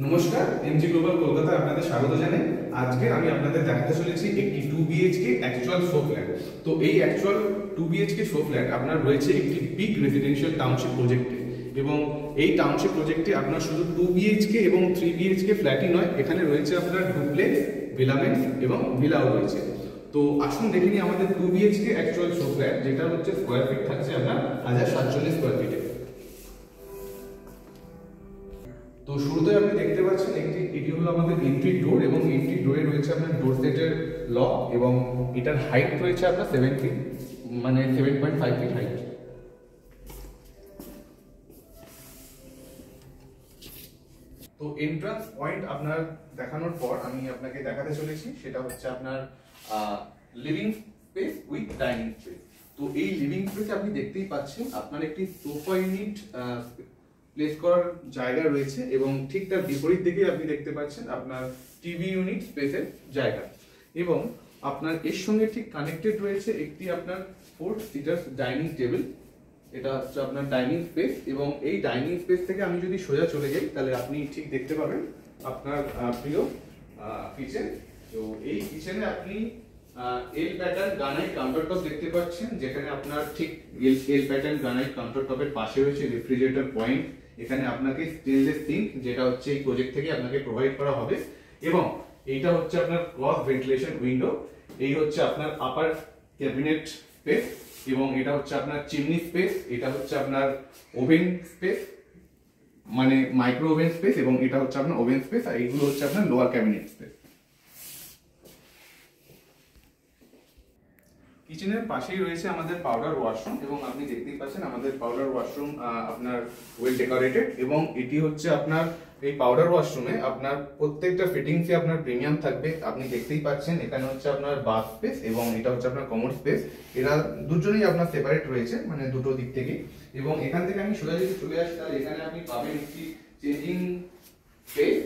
নমস্কার, MG global কলকাতায় আপনাদের স্বাগত জানাই। আজকে আমি আপনাদের দেখাতে চলেছি একটি 2 বিএইচকে অ্যাকচুয়াল শো ফ্ল্যাট। তো এই অ্যাকচুয়াল 2 বিএইচকে শো ফ্ল্যাট আপনার রয়েছে একটি বিগ রেসিডেন্সিয়াল টাউনশিপ প্রজেক্টে, এবং এই টাউনশিপ প্রজেক্টে আপনার শুধু 2 বিএইচকে এবং 3 বিএইচকে ফ্ল্যাটই নয়, এখানে রয়েছে আপনার ডুপ্লেক্স, ভিলামেন্ট এবং ভিলাও রয়েছে। তো আসুন দেখে নিই আমাদের 2 বিএইচকে অ্যাকচুয়াল শো ফ্ল্যাট, যেটা হচ্ছে স্কোয়ার ফিট থাকছে আপনার 1047 স্কোয়ার ফিটে। তো শুরুতে আপনি দেখতে পাচ্ছেন এটি হলো আমাদের এন্ট্রি ডোর, এবং এন্ট্রি ডোরে রয়েছে আপনার ডোর সেটের লক, এবং এটার হাইট রয়েছে আপনার 7 ফিট, মানে 7.5 ফিট হাইট। তো এন্ট্রান্স পয়েন্ট আপনার দেখানোর পর আমি আপনাকে দেখাতে চলেছি সেটা হচ্ছে আপনার living space with dining space. তো এই লিভিং স্পেসে আপনি দেখতেই পাচ্ছেন আপনার একটি সোফা ইউনিট প্লেস করার জায়গা রয়েছে, এবং ঠিক তার বিপরীত দিকে আপনি দেখতে পাচ্ছেন আপনার টিভি ইউনিট স্পেসের জায়গা, এবং আপনার এর সঙ্গে ঠিক কানেক্টেড রয়েছে একটি আপনার 4 সিটার ডাইনিং টেবিল। এটা হচ্ছে আপনার ডাইনিং স্পেস, এবং এই ডাইনিং স্পেস থেকে আমি যদি সোজা চলে যাই তাহলে আপনি ঠিক দেখতে পাবেন আপনার প্রিয় কিচেন। তো এই কিচেনে আপনি এল প্যাটার্ন গ্রানাইট কাউন্টারটপ দেখতে পাচ্ছেন, যেখানে আপনার ঠিক এল প্যাটার্ন গ্রানাইট কাউন্টারটপের পাশে রয়েছে রেফ্রিজারেটর পয়েন্ট। এখানে আপনাকে স্টেনলেস সিঙ্ক, যেটা হচ্ছে এই প্রজেক্ট থেকে আপনাকে প্রোভাইড করা হবে, এবং এইটা হচ্ছে আপনার ক্রস ভেন্টিলেশন উইন্ডো। এই হচ্ছে আপনার আপার ক্যাবিনেট স্পেস, এবং এটা হচ্ছে আপনার চিমনি স্পেস। এটা হচ্ছে আপনার ওভেন স্পেস, মানে মাইক্রো ওভেন স্পেস, এবং এটা হচ্ছে আপনার ওভেন স্পেস, আর এইগুলো হচ্ছে আপনার লোয়ার ক্যাবিনেট স্পেস। কিচেনের পাশেই রয়েছে আমাদের পাউডার ওয়াশরুম, এবং আপনি দেখতেই পাচ্ছেন আমাদের পাউডার ওয়াশরুম আপনার ওয়েল ডেকোরেটেড, এবং এটি হচ্ছে আপনার এই পাউডার ওয়াশরুমে আপনার প্রত্যেকটা ফিটিংসে আপনার প্রিমিয়াম থাকবে। আপনি দেখতেই পাচ্ছেন এখানে হচ্ছে আপনার বাথ স্পেস, এবং এটা হচ্ছে আপনার কমোড স্পেস। এরা দুজনেই আপনার সেপারেট রয়েছে, মানে দুটো দিক থেকে। এবং এখান থেকে আমি সোজা যদি চলে আসি তাহলে এখানে আপনি পাবেন একটি চেঞ্জিং স্পেস।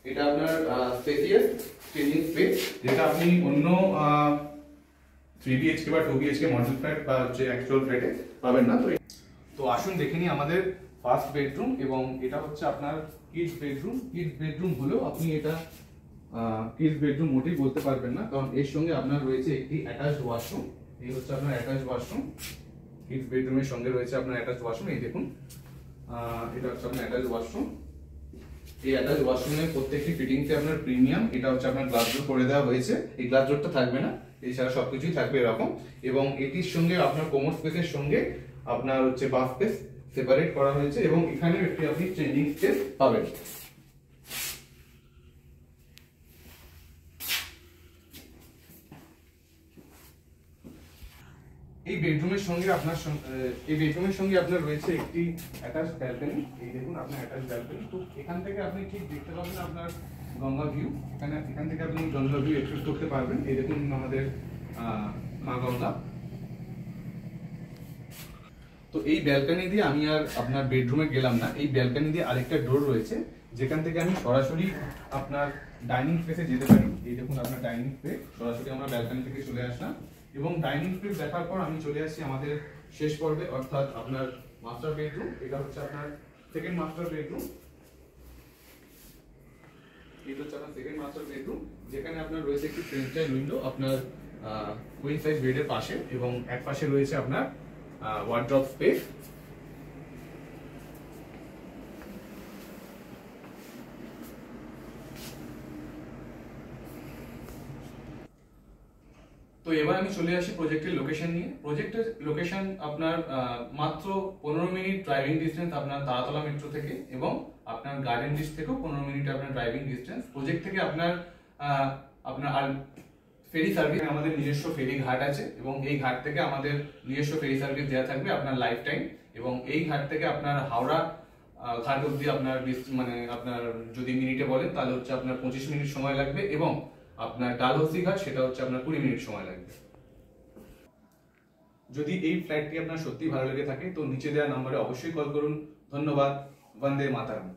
এটা আপনার স্পেসিয়াস চেঞ্জিং স্পেস, যেটা আপনি অন্য 3 বিএইচকে বা 2 বিএইচকে মডেল ফ্ল্যাট বা হচ্ছে অ্যাকচুয়াল ফ্ল্যাটে পাবেন না। তো আসুন দেখে নিই আমাদের ফার্স্ট বেডরুম, এবং এটা হচ্ছে আপনার কিডস বেডরুম। কিডস বেডরুম হলেও আপনি এটা কিডস বেডরুম মোটেই বলতে পারবেন না, কারণ এর সঙ্গে আপনার রয়েছে একটি অ্যাটাচড ওয়াশরুম। এই হচ্ছে আপনার অ্যাটাচড ওয়াশরুম। কিডস বেডরুমের সঙ্গে রয়েছে আপনার অ্যাটাচড ওয়াশরুম। এই দেখুন, এটা হচ্ছে আপনার অ্যাটাচড ওয়াশরুম। এই অ্যাটাচড ওয়াশরুমের প্রত্যেকটি ফিটিংসে আপনার প্রিমিয়াম। এটা হচ্ছে আপনার গ্লাস ডোর করে দেওয়া হয়েছে, এই গ্লাস ডোরটা থাকবে না, এছাড়া সবকিছুই থাকবে এরকম। এবং এটির সঙ্গে আপনার কমোড স্পেসের সঙ্গে আপনার হচ্ছে বাথ স্পেস সেপারেট করা হয়েছে, এবং এখানে একটি আপনি চেঞ্জিং স্পেস পাবেন। এই বেডরুমের সঙ্গে আপনার রয়েছে একটি অ্যাটাচড ব্যালকনি। এই দেখুন আপনার অ্যাটাচড ব্যালকনি। তো এখান থেকে আপনি ঠিক দেখতে পাবেন আপনার গঙ্গা ভিউ। এখান থেকে আপনি গঙ্গা ভিউ এক্সপ্রেস করতে পারবেন। এই দেখুন আমাদের মা গঙ্গা। তো এই ব্যালকনি দিয়ে আমি আর আপনার বেডরুমে গেলাম না, এই ব্যালকনি দিয়ে আরেকটা ডোর রয়েছে, যেখান থেকে আমি সরাসরি আপনার ডাইনিং স্পেসে যেতে পারি। এই দেখুন আপনার ডাইনিং স্পেস, সরাসরি আমরা ব্যালকনি থেকে চলে আসলাম, এবং ডাইনিং স্পেস দেখার পর আমি চলে আসছি আমাদের শেষ পর্বে, অর্থাৎ আপনার মাস্টার বেডরুম। এটা হচ্ছে আপনার সেকেন্ড মাস্টার বেডরুম। এটা হচ্ছে আপনার সেকেন্ড মাস্টার বেডরুম, যেখানে আপনার রয়েছে একটি ফ্রেঞ্চ উইন্ডো আপনার কুইন সাইজ বেডের পাশে, এবং এক পাশে রয়েছে আপনার ওয়ার্ড্রপ স্পেস। তো এবার আমি চলে আসি প্রজেক্টের লোকেশন নিয়ে। প্রজেক্টের লোকেশন আপনার মাত্র 15 মিনিট ড্রাইভিং ডিস্টেন্স আপনার তারাতলা মেট্রো থেকে, এবং আপনার গার্ডেন ডিস্ট থেকেও 15 মিনিট আপনার ড্রাইভিং ডিস্টেন্স। প্রজেক্ট থেকে আপনার আর ফেরি সার্ভিস, আমাদের নিজস্ব ফেরি ঘাট আছে, এবং এই ঘাট থেকে আমাদের নিজস্ব ফেরি সার্ভিস দেওয়া থাকবে আপনার লাইফ টাইম। এবং এই ঘাট থেকে আপনার হাওড়া ঘাট অব্দি আপনার মানে আপনার যদি মিনিটে বলেন তাহলে হচ্ছে আপনার 25 মিনিট সময় লাগবে, এবং আপনার ডালহৌসি ঘাট সেটা হচ্ছে আপনার 20 মিনিট সময় লাগবে। যদি এই ফ্লাইটটি আপনার সত্যি ভালো লেগে থাকে তো নিচে দেওয়া নম্বরে অবশ্যই কল করুন। ধন্যবাদ। বন্দে মাতরম।